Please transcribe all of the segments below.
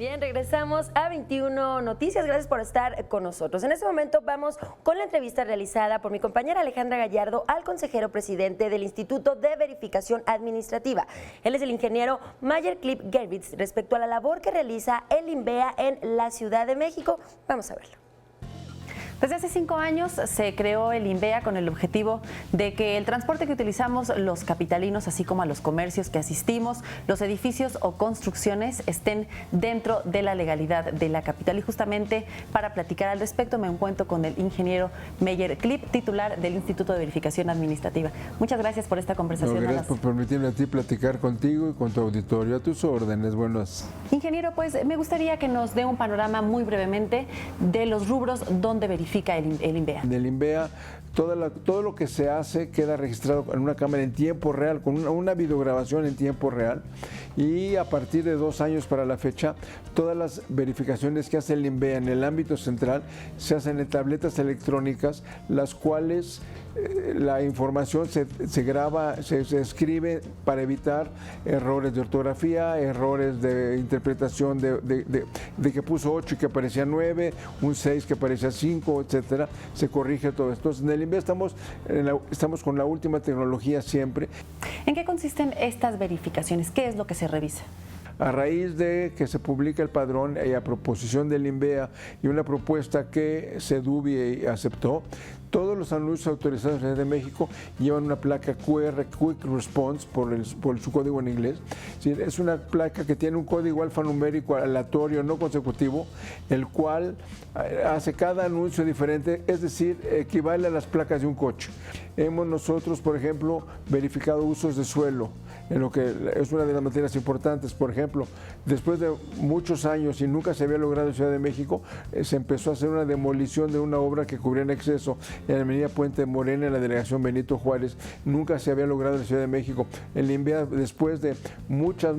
Bien, regresamos a 21 Noticias. Gracias por estar con nosotros. En este momento vamos con la entrevista realizada por mi compañera Alejandra Gallardo al consejero presidente del Instituto de Verificación Administrativa. Él es el ingeniero Mayer Clip Gervitz respecto a la labor que realiza el INVEA en la Ciudad de México. Vamos a verlo. Desde hace 5 años se creó el INVEA con el objetivo de que el transporte que utilizamos los capitalinos, así como a los comercios que asistimos, los edificios o construcciones estén dentro de la legalidad de la capital. Y justamente para platicar al respecto me encuentro con el ingeniero Mayer Clip, titular del Instituto de Verificación Administrativa. Muchas gracias por esta conversación. Gracias por permitirme a ti platicar contigo y con tu auditorio. A tus órdenes, buenas. Ingeniero, pues me gustaría que nos dé un panorama muy brevemente de los rubros donde verifica el INVEA. En el INVEA, todo lo que se hace queda registrado en una cámara en tiempo real, con una videograbación en tiempo real, y a partir de 2 años para la fecha, todas las verificaciones que hace el INVEA en el ámbito central se hacen en tabletas electrónicas, las cuales la información se graba, se escribe para evitar errores de ortografía, errores de interpretación de que puso 8 y que parecía 9, un 6 que parecía 5, etcétera. Se corrige todo esto. Entonces, en el INVEA estamos con la última tecnología siempre. ¿En qué consisten estas verificaciones? ¿Qué es lo que se revisa? A raíz de que se publica el padrón y a proposición del INVEA y una propuesta que SEDUBI aceptó, todos los anuncios autorizados en la Ciudad de México llevan una placa QR, Quick Response, por su código en inglés. Es una placa que tiene un código alfanumérico aleatorio no consecutivo, el cual hace cada anuncio diferente, es decir, equivale a las placas de un coche. Hemos nosotros, por ejemplo, verificado usos de suelo, en lo que es una de las materias importantes. Por ejemplo, después de muchos años y nunca se había logrado en Ciudad de México, se empezó a hacer una demolición de una obra que cubría en exceso en la avenida Puente Morena, en la delegación Benito Juárez. Nunca se había logrado en Ciudad de México. El INVEA, después de muchos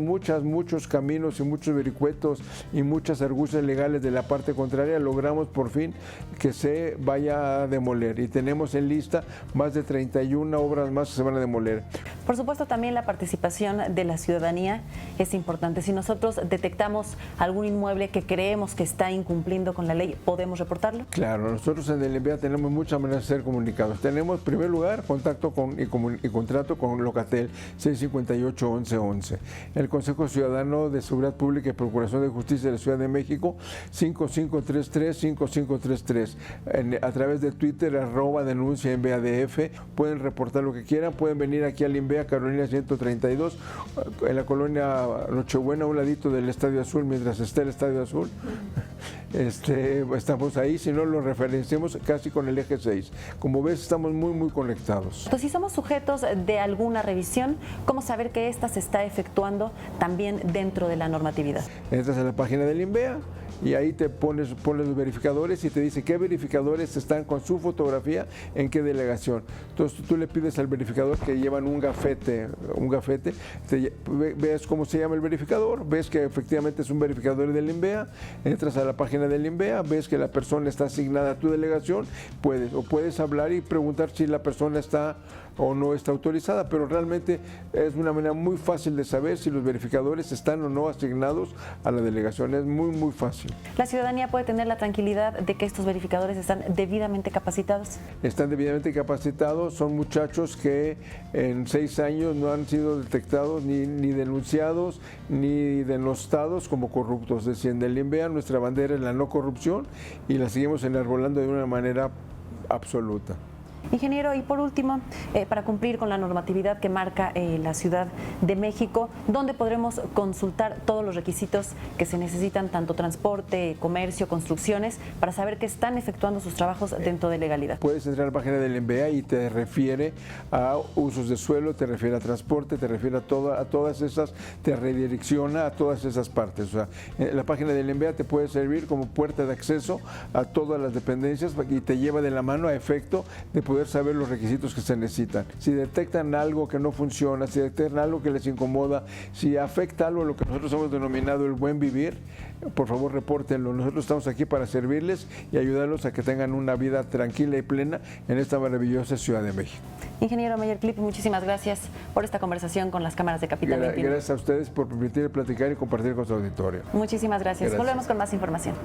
caminos y muchos vericuetos y muchas argucias legales de la parte contraria, logramos por fin que se vaya a demoler. Y tenemos en lista más de 31 obras más que se van a demoler. Por supuesto, también la participación de la ciudadanía es importante. Si nosotros detectamos algún inmueble que creemos que está incumpliendo con la ley, ¿podemos reportarlo? Claro, nosotros en el INVEA tenemos muchas maneras de ser comunicados. Tenemos, en primer lugar, contacto y contrato con Locatel 658-1111. El Consejo Ciudadano de Seguridad Pública y Procuración de Justicia de la Ciudad de México 5533-5533. A través de Twitter, @denuncia INVEADF, pueden reportar lo que quieran, pueden venir aquí al INVEA Carolina 132, en la colonia Nochebuena, a un ladito del Estadio Azul, mientras está el Estadio Azul. Estamos ahí, si no lo referenciamos casi con el eje 6. Como ves, estamos muy conectados. Entonces, si somos sujetos de alguna revisión, ¿cómo saber que ésta se está efectuando también dentro de la normatividad? Entras a la página del INVEA y ahí te pones los verificadores y te dice qué verificadores están con su fotografía en qué delegación. Entonces tú le pides al verificador que llevan un gafete, ves cómo se llama el verificador, ves que efectivamente es un verificador del INVEA, entras a la página del INVEA, ves que la persona está asignada a tu delegación, puedes hablar y preguntar si la persona está o no está autorizada, pero realmente es una manera muy fácil de saber si los verificadores están o no asignados a la delegación. Es muy fácil. ¿La ciudadanía puede tener la tranquilidad de que estos verificadores están debidamente capacitados? Están debidamente capacitados, son muchachos que en 6 años no han sido detectados ni denunciados ni denostados como corruptos. Es decir, en el INVEA nuestra bandera es la no corrupción y la seguimos enarbolando de una manera absoluta. Ingeniero, y por último, para cumplir con la normatividad que marca la Ciudad de México, ¿dónde podremos consultar todos los requisitos que se necesitan, tanto transporte, comercio, construcciones, para saber que están efectuando sus trabajos dentro de legalidad? Puedes entrar a la página del INVEA y te refiere a usos de suelo, te refiere a transporte, te refiere a todas esas, te redirecciona a todas esas partes. O sea, la página del INVEA te puede servir como puerta de acceso a todas las dependencias y te lleva de la mano a efecto de poder poder saber los requisitos que se necesitan. Si detectan algo que no funciona, si detectan algo que les incomoda, si afecta algo a lo que nosotros hemos denominado el buen vivir, por favor repórtenlo. Nosotros estamos aquí para servirles y ayudarlos a que tengan una vida tranquila y plena en esta maravillosa Ciudad de México. Ingeniero Mayer Clip, muchísimas gracias por esta conversación con las cámaras de Capital 21. Gracias a ustedes por permitir platicar y compartir con su auditorio. Muchísimas gracias. Gracias. Volvemos con más información.